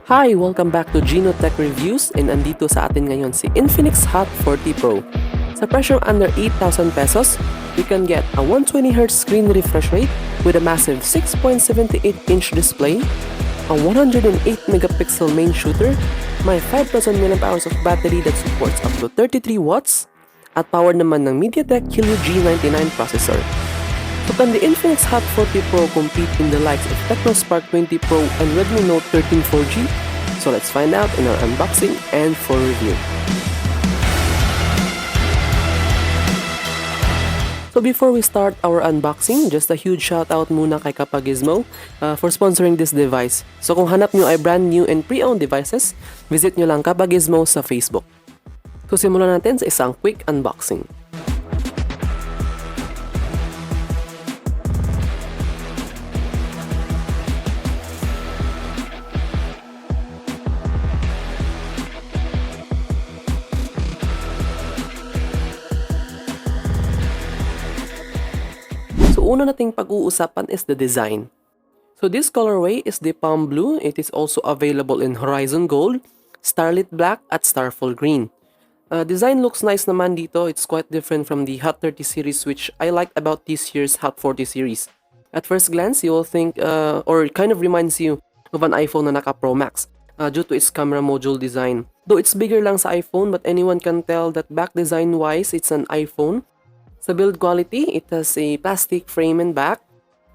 Hi! Welcome back to Gino Tech Reviews, and andito sa atin ngayon si Infinix Hot 40 Pro. Sa presyong under 8,000 pesos, you can get a 120Hz screen refresh rate with a massive 6.78-inch display, a 108-megapixel main shooter, may 5,000 mAh of battery that supports up to 33 watts, at powered naman ng MediaTek Helio G99 processor. So can the Infinix Hot 40 Pro compete in the likes of Tecno Spark 20 Pro and Redmi Note 13 4G? So let's find out in our unboxing and for review. So before we start our unboxing, just a huge shout out muna kay Kapagismo for sponsoring this device. So kung hanap nyo ay brand new and pre-owned devices, visit nyo lang Kapagismo sa Facebook. So simulan natin sa isang quick unboxing. So una nating pag-uusapan is the design. So this colorway is the palm blue. It is also available in horizon gold, starlit black, at starfall green. Design looks nice naman dito. It's quite different from the Hot 30 series, which I liked about this year's Hot 40 series. At first glance, you will think, or it kind of reminds you of an iPhone na naka Pro Max due to its camera module design. Though it's bigger lang sa iPhone, but anyone can tell that back design-wise, it's an iPhone. Sa build quality, it has a plastic frame and back.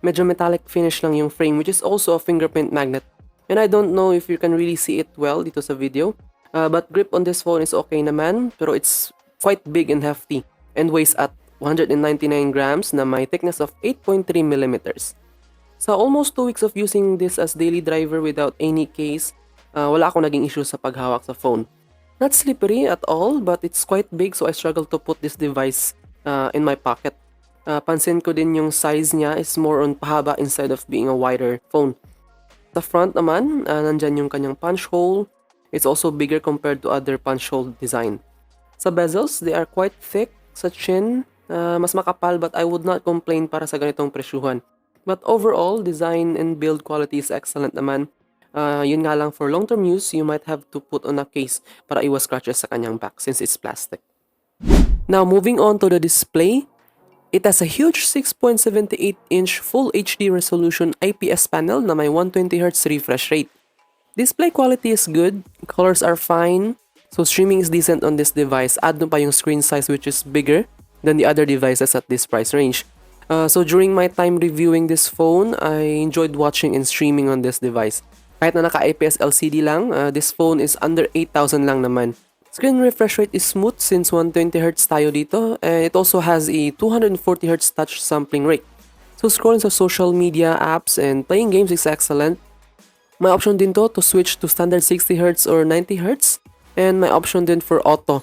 Medyo metallic finish lang yung frame, which is also a fingerprint magnet. And I don't know if you can really see it well dito sa video. But grip on this phone is okay naman, pero it's quite big and hefty and weighs at 199 grams na may thickness of 8.3 millimeters. Sa almost 2 weeks of using this as daily driver without any case, wala akong naging issue sa paghawak sa phone. Not slippery at all, but it's quite big, so I struggle to put this device in my pocket. Pansin ko din yung size niya is more on pahaba instead of being a wider phone. Sa front naman, nandyan yung kanyang punch hole. It's also bigger compared to other punch hole design. Sa bezels, they are quite thick. Sa chin, mas makapal, but I would not complain para sa ganitong presyuhan. But overall, design and build quality is excellent naman. Yun nga lang, for long-term use, you might have to put on a case para iwas scratches sa kanyang back since it's plastic. Now, moving on to the display, it has a huge 6.78-inch Full HD resolution IPS panel na may 120Hz refresh rate. Display quality is good, colors are fine, so streaming is decent on this device. Add pa yung screen size which is bigger than the other devices at this price range. So during my time reviewing this phone, I enjoyed watching and streaming on this device. Kahit na naka-IPS LCD lang, this phone is under 8,000 lang naman. Screen refresh rate is smooth since 120Hz tayo dito, and it also has a 240Hz touch sampling rate. So scrolling sa social media apps and playing games is excellent. May option din to switch to standard 60Hz or 90Hz, and may option din for auto.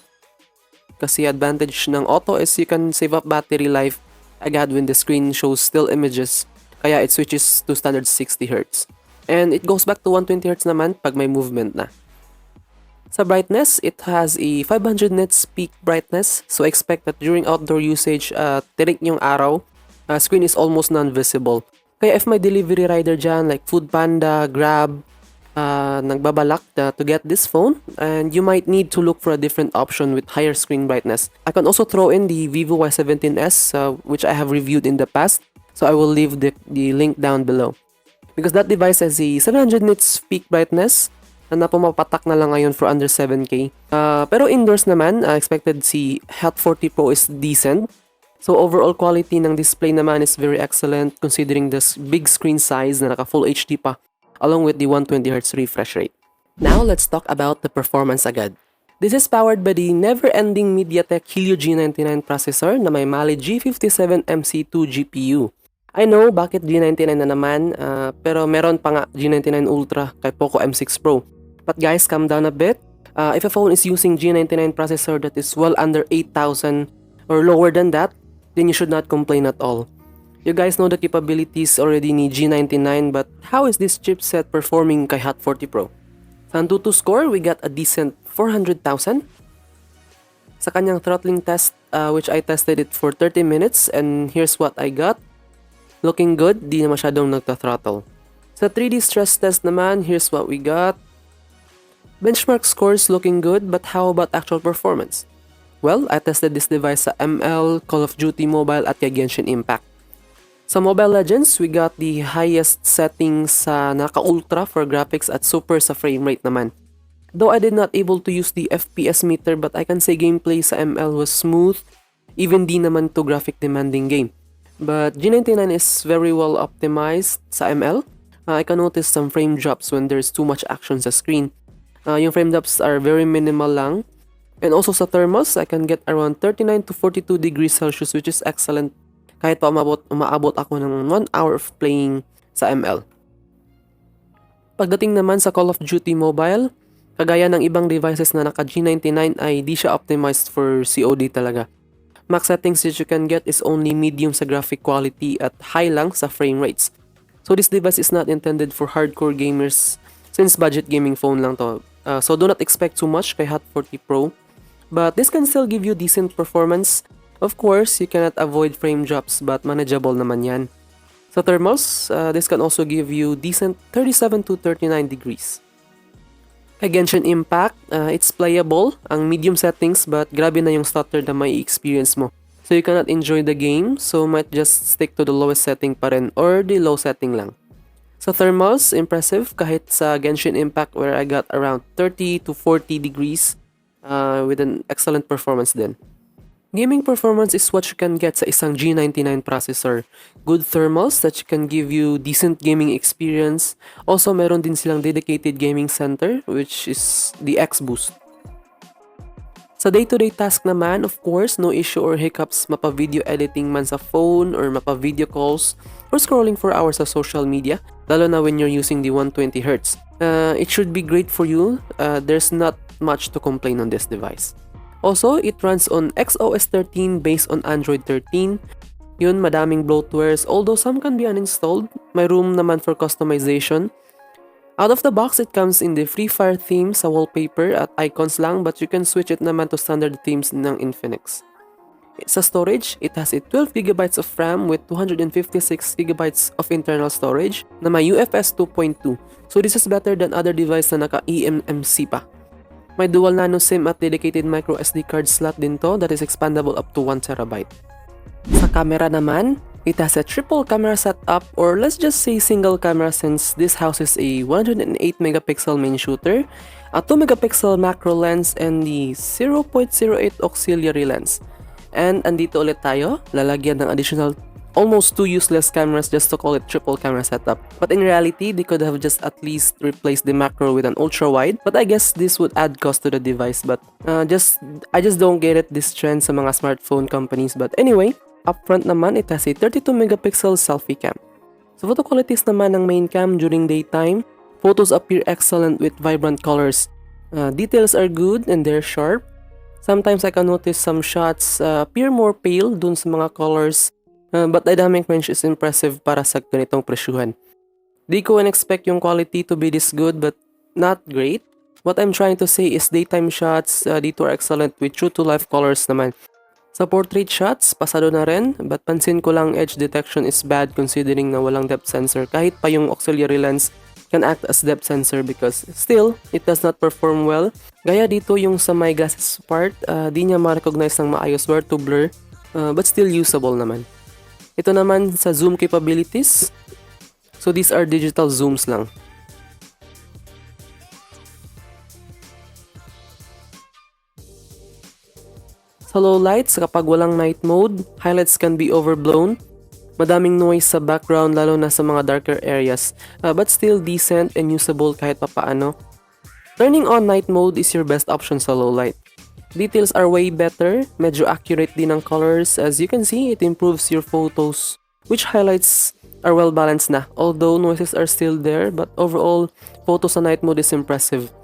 Kasi advantage ng auto is you can save up battery life agad when the screen shows still images, kaya it switches to standard 60Hz. And it goes back to 120Hz naman pag may movement na. Sa brightness, it has a 500 nits peak brightness, so expect that during outdoor usage, tirik yung araw, screen is almost non-visible. Kaya if may delivery rider dyan like Foodpanda, Grab, nagbabalak to get this phone, and you might need to look for a different option with higher screen brightness. I can also throw in the Vivo Y17s, which I have reviewed in the past, so I will leave the link down below. Because that device has a 700 nits peak brightness, na pumapatak na lang ngayon for under 7K. Pero indoors naman, expected si Hot 40 Pro is decent. So overall quality ng display naman is very excellent considering this big screen size na naka Full HD pa, along with the 120Hz refresh rate. Now let's talk about the performance agad. This is powered by the never-ending MediaTek Helio G99 processor na may Mali G57 MC2 GPU. I know bakit G99 na naman, pero meron pa nga G99 Ultra kay Poco M6 Pro. But guys, calm down a bit. If a phone is using G99 processor that is well under 8,000 or lower than that, then you should not complain at all. You guys know the capabilities already ni G99, but how is this chipset performing kay Hot 40 Pro? Sa Antutu score, we got a decent 400,000. Sa kanyang throttling test, which I tested it for 30 minutes, and here's what I got. Looking good, di na masyadong nagta-throttle. Sa 3D stress test naman, here's what we got. Benchmark scores looking good, but how about actual performance? Well, I tested this device sa ML, Call of Duty Mobile at kay Genshin Impact. Sa Mobile Legends, we got the highest settings sa naka-ultra for graphics at super sa frame rate naman. Though I did not able to use the FPS meter, but I can say gameplay sa ML was smooth, even di naman to graphic demanding game. But G99 is very well optimized sa ML. I can notice some frame drops when there's too much action sa screen. Yung frame drops are very minimal lang. And also sa thermals, I can get around 39 to 42 degrees Celsius, which is excellent kahit pa umaabot ako ng 1 hour of playing sa ML. Pagdating naman sa Call of Duty Mobile, kagaya ng ibang devices na naka G99 ay di siya optimized for COD talaga. Max settings that you can get is only medium sa graphic quality at high lang sa frame rates. So this device is not intended for hardcore gamers since budget gaming phone lang to. So do not expect too much kay Hot 40 Pro. But this can still give you decent performance. Of course, you cannot avoid frame drops but manageable naman yan. Sa thermals, this can also give you decent 37 to 39 degrees. Kay Genshin Impact, it's playable, ang medium settings but grabe na yung stutter na may experience mo. So you cannot enjoy the game, so might just stick to the lowest setting pa rin or the low setting lang. Sa thermals, impressive kahit sa Genshin Impact where I got around 30 to 40 degrees with an excellent performance din. Gaming performance is what you can get sa isang G99 processor. Good thermals that can give you decent gaming experience. Also, meron din silang dedicated gaming center which is the X-Boost. Sa day-to-day task naman, of course, no issue or hiccups mapa-video editing man sa phone or mapa-video calls or scrolling for hours sa social media, lalo na when you're using the 120Hz. It should be great for you. There's not much to complain on this device. Also, it runs on XOS 13 based on Android 13. Yun, madaming bloatwares, although some can be uninstalled. May room naman for customization. Out of the box, it comes in the Free Fire theme sa wallpaper at icons lang, but you can switch it naman to standard themes ng Infinix. Sa storage, it has a 12GB of RAM with 256GB of internal storage na may UFS 2.2. So this is better than other device na naka-eMMC pa. May dual nano SIM at dedicated micro SD card slot din to that is expandable up to 1TB. Sa camera naman, it has a triple camera setup or let's just say single camera since this houses a 108MP main shooter, a 2MP macro lens and the 0.08 auxiliary lens. And andito ulit tayo, lalagyan ng additional almost 2 useless cameras just to call it triple camera setup. But in reality, they could have just at least replaced the macro with an ultra wide. But I guess this would add cost to the device. But I just don't get it this trend sa mga smartphone companies. But anyway, up front naman, it has a 32MP selfie cam. Sa photo qualities naman ng main cam during daytime, photos appear excellent with vibrant colors. Details are good and they're sharp. Sometimes I can notice some shots appear more pale dun sa mga colors. But the dynamic range is impressive para sa ganitong presyuhan. Di ko expect yung quality to be this good but not great. What I'm trying to say is daytime shots dito are excellent with true to life colors naman. Sa portrait shots, pasado na rin, but pansin ko lang edge detection is bad considering na walang depth sensor kahit pa yung auxiliary lens can act as depth sensor because still, it does not perform well. Gaya dito yung sa my glasses part, di niya ma-recognize ng maayos where to blur, but still usable naman. Ito naman sa zoom capabilities, so these are digital zooms lang. Sa low lights, kapag walang night mode, highlights can be overblown. Madaming noise sa background lalo na sa mga darker areas, but still decent and usable kahit papaano. Turning on night mode is your best option sa low light. Details are way better, medyo accurate din ang colors. As you can see, it improves your photos, which highlights are well balanced na. Although noises are still there, but overall, photo sa night mode is impressive.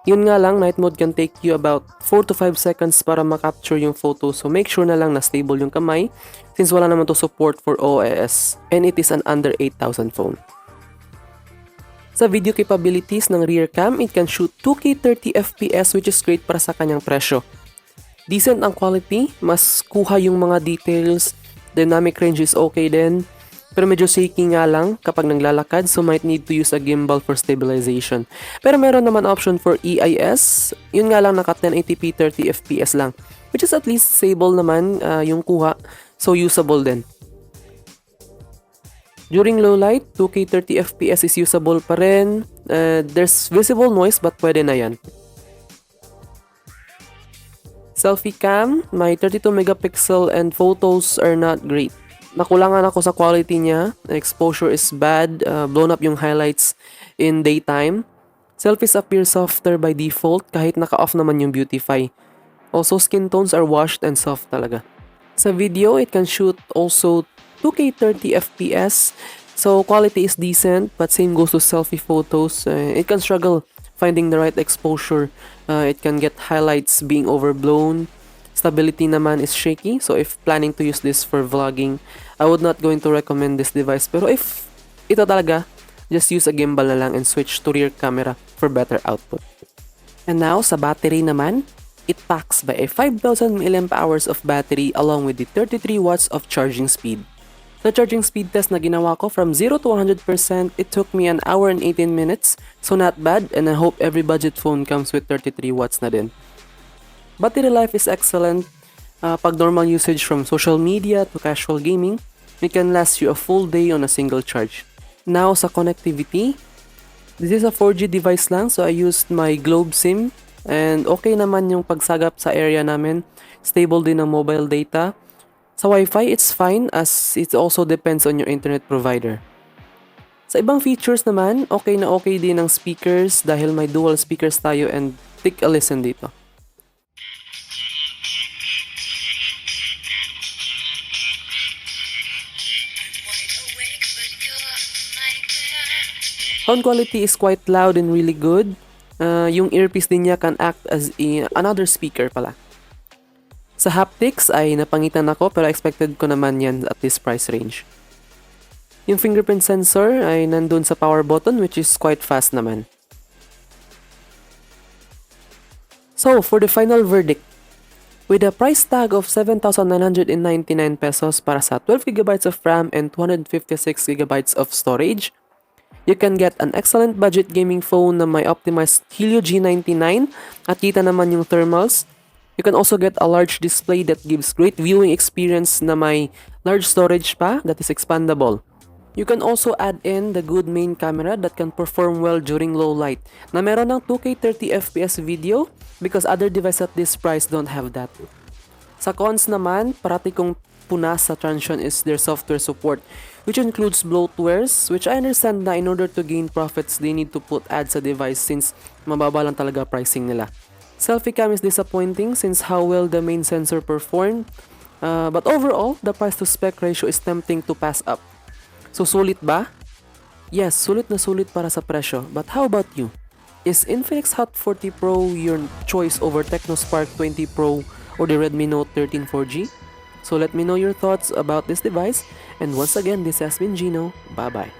Yun nga lang, night mode can take you about 4 to 5 seconds para makapture yung photo, so make sure na lang na stable yung kamay since wala naman to support for OIS and it is an under 8,000 phone. Sa video capabilities ng rear cam, it can shoot 2K 30fps which is great para sa kanyang presyo. Decent ang quality, mas kuha yung mga details, dynamic range is okay din. Pero medyo shaky nga lang kapag naglalakad, so might need to use a gimbal for stabilization. Pero meron naman option for EIS, yun nga lang naka 1080p 30fps lang, which is at least stable naman yung kuha, so usable din. During low light, 2K 30fps is usable pa rin. There's visible noise but pwede na yan. Selfie cam, my 32 megapixel and photos are not great. Nakulangan ako sa quality niya. Exposure is bad, blown up yung highlights in daytime. Selfies appear softer by default kahit naka-off naman yung beautify. Also, skin tones are washed and soft talaga. Sa video, it can shoot also 2K 30fps, so quality is decent, but same goes to selfie photos. It can struggle finding the right exposure. It can get highlights being overblown. Stability naman is shaky, so if planning to use this for vlogging, I would not going to recommend this device. Pero if ito talaga, just use a gimbal na lang and switch to rear camera for better output. And now, sa battery naman, it packs by a 5,000 mAh of battery along with the 33 watts of charging speed. Sa charging speed test na ginawa ko, from 0 to 100%, it took me an hour and 18 minutes, so not bad, and I hope every budget phone comes with 33 watts na din. Battery life is excellent. Pag normal usage from social media to casual gaming, it can last you a full day on a single charge. Now sa connectivity, this is a 4G device lang, so I used my Globe SIM, and okay naman yung pagsagap sa area namin. Stable din ang mobile data. Sa Wi-Fi, it's fine as it also depends on your internet provider. Sa ibang features naman, okay na okay din ang speakers dahil may dual speakers tayo, and take a listen dito. Sound quality is quite loud and really good. Yung earpiece din niya can act as another speaker pala. Sa haptics ay napangitan ako pero expected ko naman yan at this price range. Yung fingerprint sensor ay nandun sa power button, which is quite fast naman. So, for the final verdict, with a price tag of 7,999 pesos para sa 12GB of RAM and 256GB of storage, you can get an excellent budget gaming phone na may optimized Helio G99 at kita naman yung thermals. You can also get a large display that gives great viewing experience na may large storage pa that is expandable. You can also add in the good main camera that can perform well during low light na meron ng 2K 30fps video because other devices at this price don't have that. Sa cons naman, parati kong punas sa Transsion is their software support, which includes bloatwares, which I understand na in order to gain profits, they need to put ads sa device since mababa lang talaga pricing nila. Selfie cam is disappointing since how well the main sensor performed, but overall, the price to spec ratio is tempting to pass up. So sulit ba? Yes, sulit na sulit para sa presyo, but how about you? Is Infinix Hot 40 Pro your choice over Tecno Spark 20 Pro or the Redmi Note 13 4G? So let me know your thoughts about this device, and once again, this has been Gino. Bye bye.